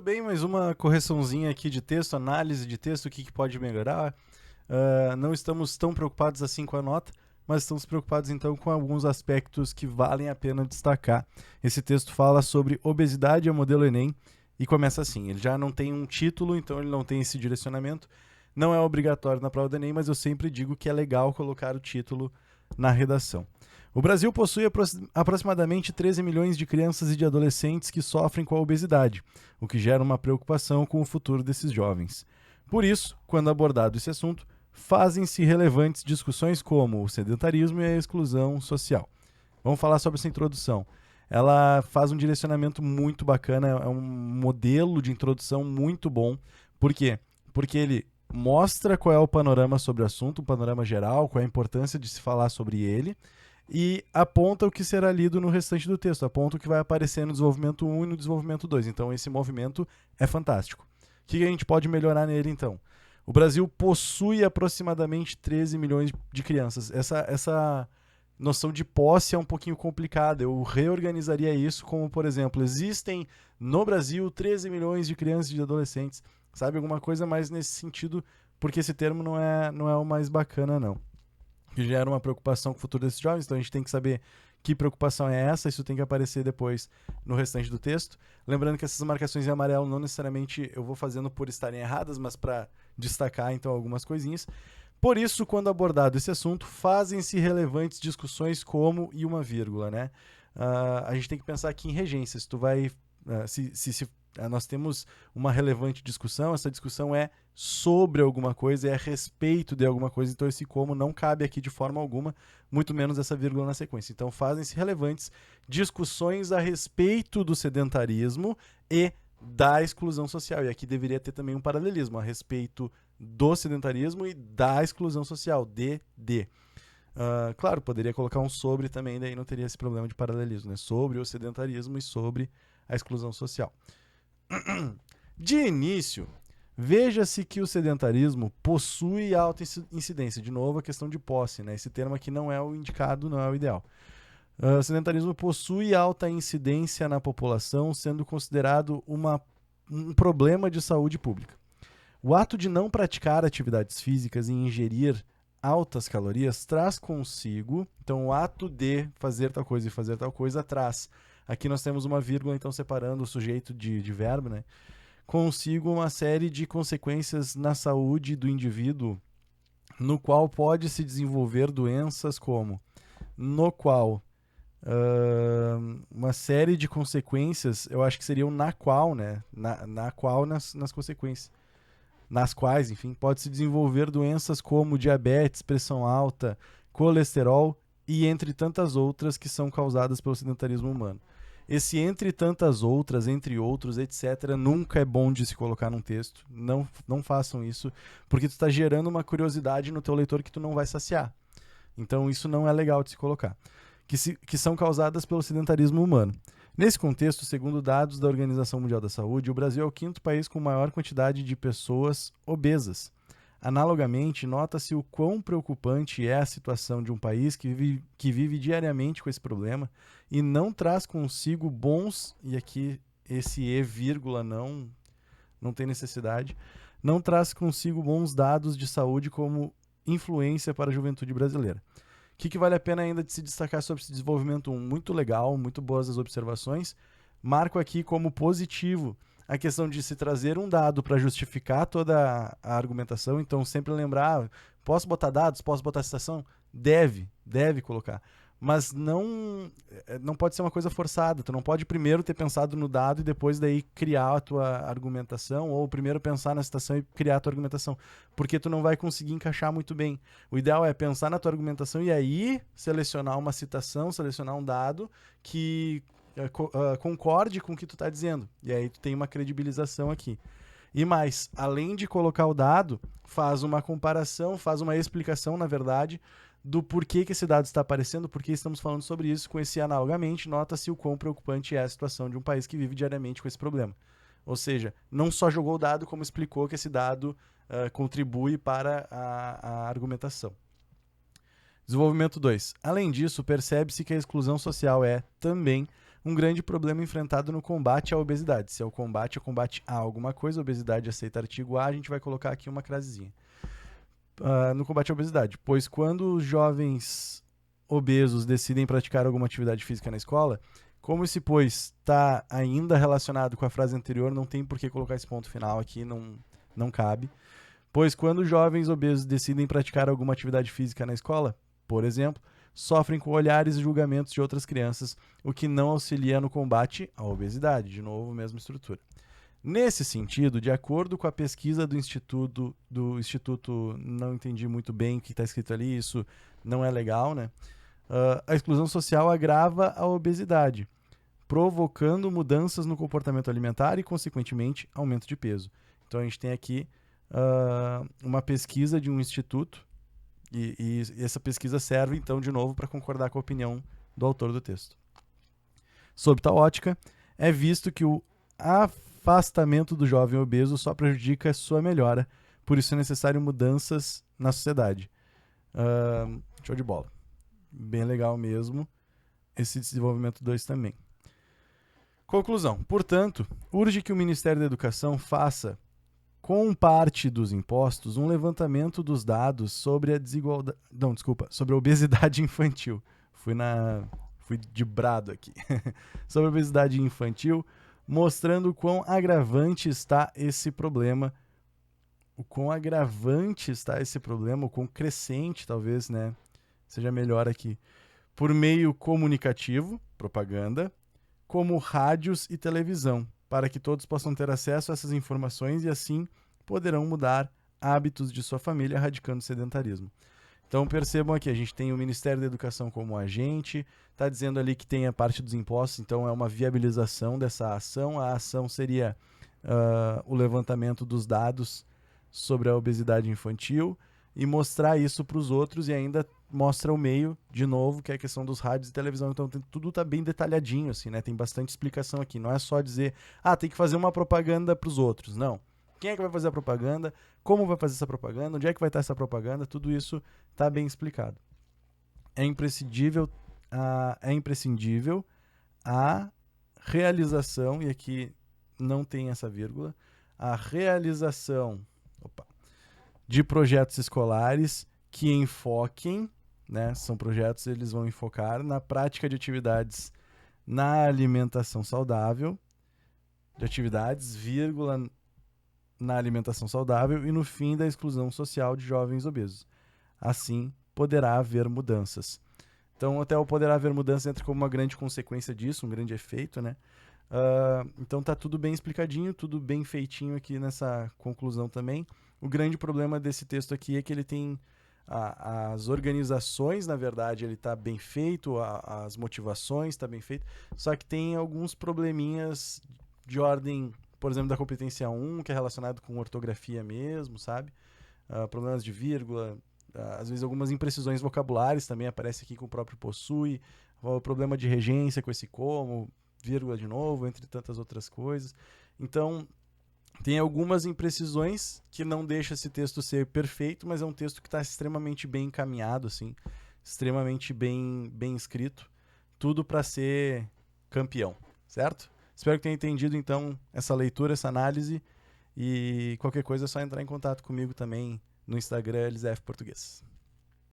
bem, mais uma correçãozinha aqui de texto, análise de texto, o que pode melhorar. Não estamos tão preocupados assim com a nota, mas estamos preocupados então com alguns aspectos que valem a pena destacar. Esse texto fala sobre obesidade a modelo Enem e começa assim, ele já não tem um título, então ele não tem esse direcionamento. Não é obrigatório na prova do Enem, mas eu sempre digo que é legal colocar o título na redação. O Brasil possui aproximadamente 13 milhões de crianças e de adolescentes que sofrem com a obesidade, o que gera uma preocupação com o futuro desses jovens. Por isso, quando abordado esse assunto, fazem-se relevantes discussões como o sedentarismo e a exclusão social. Vamos falar sobre essa introdução. Ela faz um direcionamento muito bacana, é um modelo de introdução muito bom. Por quê? Porque ele mostra qual é o panorama sobre o assunto, o panorama geral, qual é a importância de se falar sobre ele, e aponta o que será lido no restante do texto, aponta o que vai aparecer no desenvolvimento 1 e no desenvolvimento 2. Então, esse movimento é fantástico. O que a gente pode melhorar nele, então? O Brasil possui aproximadamente 13 milhões de crianças. Essa noção de posse é um pouquinho complicada. Eu reorganizaria isso como, por exemplo, existem no Brasil 13 milhões de crianças e de adolescentes. Sabe, alguma coisa mais nesse sentido, porque esse termo não é o mais bacana, não. Que gera uma preocupação com o futuro desses jovens, então a gente tem que saber que preocupação é essa, isso tem que aparecer depois no restante do texto. Lembrando que essas marcações em amarelo não necessariamente eu vou fazendo por estarem erradas, mas para destacar então algumas coisinhas. Por isso, quando abordado esse assunto, fazem-se relevantes discussões como e uma vírgula, né? A gente tem que pensar aqui em regência. Se tu vai, nós temos uma relevante discussão, essa discussão é sobre alguma coisa, é a respeito de alguma coisa, então esse como não cabe aqui de forma alguma, muito menos essa vírgula na sequência. Então fazem-se relevantes discussões a respeito do sedentarismo e da exclusão social. E aqui deveria ter também um paralelismo a respeito do sedentarismo e da exclusão social, claro, poderia colocar um sobre também, daí não teria esse problema de paralelismo, né? Sobre o sedentarismo e sobre a exclusão social. De início, veja-se que o sedentarismo possui alta incidência. De novo, a questão de posse, né? Esse termo aqui não é o indicado, não é o ideal. O sedentarismo possui alta incidência na população, sendo considerado um problema de saúde pública. O ato de não praticar atividades físicas e ingerir altas calorias traz consigo, então o ato de fazer tal coisa e fazer tal coisa traz. Aqui nós temos uma vírgula, então, separando o sujeito de verbo, né? Consigo uma série de consequências na saúde do indivíduo, no qual pode se desenvolver doenças como, no qual, uma série de consequências, eu acho que seriam na qual, né? Na qual nas consequências. Nas quais, enfim, pode se desenvolver doenças como diabetes, pressão alta, colesterol e entre tantas outras que são causadas pelo sedentarismo humano. Esse entre tantas outras, entre outros, etc., nunca é bom de se colocar num texto. Não façam isso, porque tu está gerando uma curiosidade no teu leitor que tu não vai saciar. Então isso não é legal de se colocar. Que são causadas pelo sedentarismo humano. Nesse contexto, segundo dados da Organização Mundial da Saúde, o Brasil é o 5º país com maior quantidade de pessoas obesas. Analogamente, nota-se o quão preocupante é a situação de um país que vive diariamente com esse problema e não traz consigo bons, e aqui esse e vírgula não tem necessidade, não traz consigo bons dados de saúde como influência para a juventude brasileira. O que vale a pena ainda de se destacar sobre esse desenvolvimento 1? Muito legal, muito boas as observações. Marco aqui como positivo a questão de se trazer um dado para justificar toda a argumentação. Então, sempre lembrar, posso botar dados, posso botar citação? Deve colocar. Mas não pode ser uma coisa forçada. Tu não pode primeiro ter pensado no dado e depois daí criar a tua argumentação, ou primeiro pensar na citação e criar a tua argumentação, porque tu não vai conseguir encaixar muito bem. O ideal é pensar na tua argumentação e aí selecionar uma citação, selecionar um dado que concorde com o que tu está dizendo. E aí tu tem uma credibilização aqui. E mais, além de colocar o dado, faz uma comparação, faz uma explicação, na verdade, do porquê que esse dado está aparecendo, porque estamos falando sobre isso, com esse analogamente, nota-se o quão preocupante é a situação de um país que vive diariamente com esse problema. Ou seja, não só jogou o dado, como explicou que esse dado contribui para a argumentação. Desenvolvimento 2. Além disso, percebe-se que a exclusão social é, também, um grande problema enfrentado no combate à obesidade. Se é o combate a alguma coisa, obesidade aceita artigo A, a gente vai colocar aqui uma crasezinha. No combate à obesidade, pois quando os jovens obesos decidem praticar alguma atividade física na escola, como esse pois está ainda relacionado com a frase anterior, não tem por que colocar esse ponto final aqui, não cabe. Pois quando jovens obesos decidem praticar alguma atividade física na escola, por exemplo, sofrem com olhares e julgamentos de outras crianças, o que não auxilia no combate à obesidade. De novo, mesma estrutura. Nesse sentido, de acordo com a pesquisa do Instituto, não entendi muito bem o que está escrito ali, isso não é legal, né? A exclusão social agrava a obesidade, provocando mudanças no comportamento alimentar e, consequentemente, aumento de peso. Então, a gente tem aqui uma pesquisa de um instituto e essa pesquisa serve, então, de novo, para concordar com a opinião do autor do texto. Sob tal ótica, é visto que o afastamento do jovem obeso só prejudica a sua melhora, por isso é necessário mudanças na sociedade. Show de bola. Bem legal mesmo esse desenvolvimento 2 também. Conclusão. Portanto, urge que o Ministério da Educação faça, com parte dos impostos, um levantamento dos dados sobre a desigualdade. Não, desculpa, sobre a obesidade infantil. Fui de brado aqui. Sobre a obesidade infantil, mostrando o quão agravante está esse problema. O quão crescente, talvez, né? Seja melhor aqui. Por meio comunicativo, propaganda, como rádios e televisão, para que todos possam ter acesso a essas informações e assim poderão mudar hábitos de sua família, erradicando o sedentarismo. Então percebam aqui, a gente tem o Ministério da Educação como agente, está dizendo ali que tem a parte dos impostos, então é uma viabilização dessa ação. A ação seria o levantamento dos dados sobre a obesidade infantil e mostrar isso para os outros, e ainda mostra o meio, de novo, que é a questão dos rádios e televisão. Então tudo está bem detalhadinho, assim, né? Tem bastante explicação aqui. Não é só dizer, tem que fazer uma propaganda para os outros. Não. Quem é que vai fazer a propaganda? Como vai fazer essa propaganda? Onde é que vai estar essa propaganda? Tudo isso está bem explicado. É imprescindível a realização, e aqui não tem essa vírgula, a realização de projetos escolares que enfoquem, né, são projetos, eles vão enfocar na prática de atividades na alimentação saudável, na alimentação saudável e no fim da exclusão social de jovens obesos. Assim, poderá haver mudanças. Então, até o poderá haver mudanças entra como uma grande consequência disso, um grande efeito, né? Então tá tudo bem explicadinho, tudo bem feitinho aqui nessa conclusão também. O grande problema desse texto aqui é que ele tem as organizações, na verdade, ele está bem feito, as motivações está bem feito, só que tem alguns probleminhas de ordem, por exemplo, da competência 1, que é relacionado com ortografia mesmo, sabe? Problemas de vírgula, às vezes algumas imprecisões vocabulares também aparecem aqui com o próprio possui, o problema de regência com esse como, vírgula de novo, entre tantas outras coisas. Então, tem algumas imprecisões que não deixa esse texto ser perfeito, mas é um texto que está extremamente bem encaminhado, assim, extremamente bem escrito, tudo para ser campeão, certo? Espero que tenha entendido, então, essa leitura, essa análise, e qualquer coisa é só entrar em contato comigo também no Instagram, LZF Português.